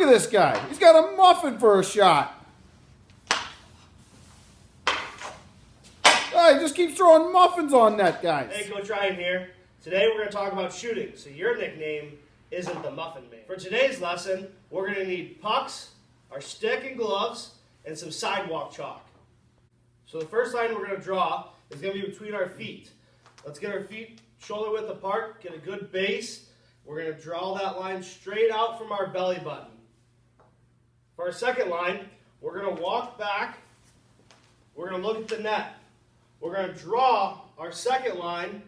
at this guy. He's got a muffin for a shot. He just keeps throwing muffins on net, guys. Hey, Coach Ryan here. Today we're going to talk about shooting, so your nickname isn't the Muffin Man. For today's lesson, we're going to need pucks, our stick and gloves, and some sidewalk chalk. So the first line we're going to draw is going to be between our feet. Let's get our feet shoulder width apart, get a good base. We're going to draw that line straight out from our belly button. For our second line, we're going to walk back. We're going to look at the net. We're going to draw our second line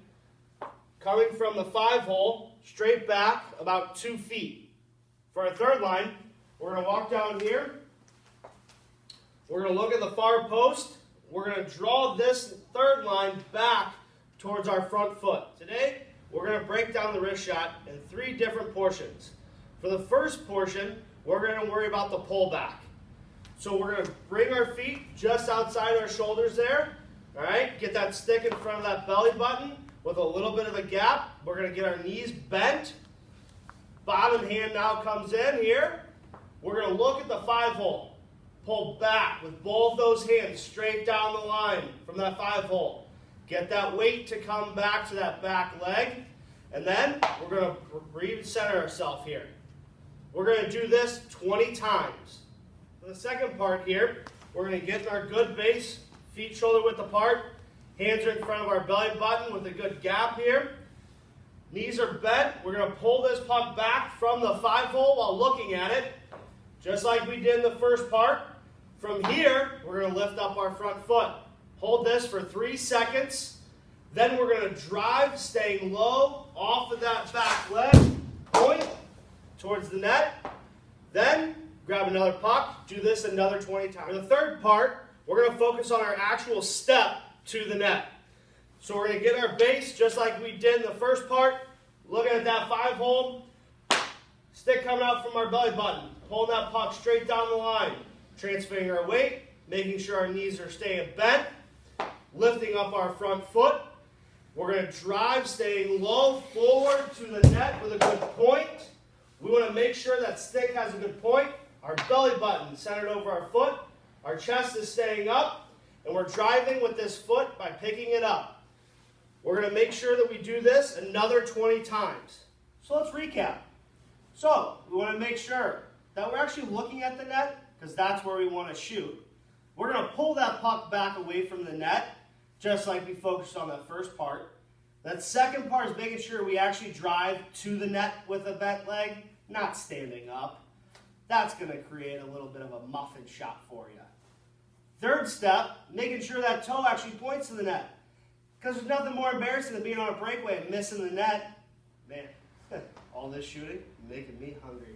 coming from the 5-hole straight back about 2 feet. For our third line, we're going to walk down here. We're going to look at the far post. We're going to draw this third line back towards our front foot. Today, we're going to break down the wrist shot in 3 different portions. For the first portion, we're going to worry about the pullback. So we're going to bring our feet just outside our shoulders there. All right, get that stick in front of that belly button with a little bit of a gap. We're going to get our knees bent. Bottom hand now comes in here. We're going to look at the 5-hole. Pull back with both those hands straight down the line from that 5-hole. Get that weight to come back to that back leg. And then we're going to recenter ourselves here. We're going to do this 20 times. For the second part here, we're going to get in our good base. Feet shoulder width apart, hands are in front of our belly button with a good gap here. Knees are bent. We're going to pull this puck back from the 5-hole while looking at it, just like we did in the first part. From here, we're going to lift up our front foot. Hold this for 3 seconds. Then we're going to drive, staying low, off of that back leg, point towards the net. Then grab another puck, do this another 20 times. For the third part, we're going to focus on our actual step to the net. So we're going to get our base just like we did in the first part. Looking at that 5-hole. Stick coming out from our belly button. Pulling that puck straight down the line. Transferring our weight. Making sure our knees are staying bent. Lifting up our front foot. We're going to drive, staying low, forward to the net with a good point. We want to make sure that stick has a good point. Our belly button centered over our foot. Our chest is staying up, and we're driving with this foot by picking it up. We're going to make sure that we do this another 20 times. So let's recap. So we want to make sure that we're actually looking at the net, because that's where we want to shoot. We're going to pull that puck back away from the net, just like we focused on that first part. That second part is making sure we actually drive to the net with a bent leg, not standing up. That's going to create a little bit of a muffin shot for you. Third step, making sure that toe actually points to the net. Because there's nothing more embarrassing than being on a breakaway and missing the net. Man, all this shooting making me hungry.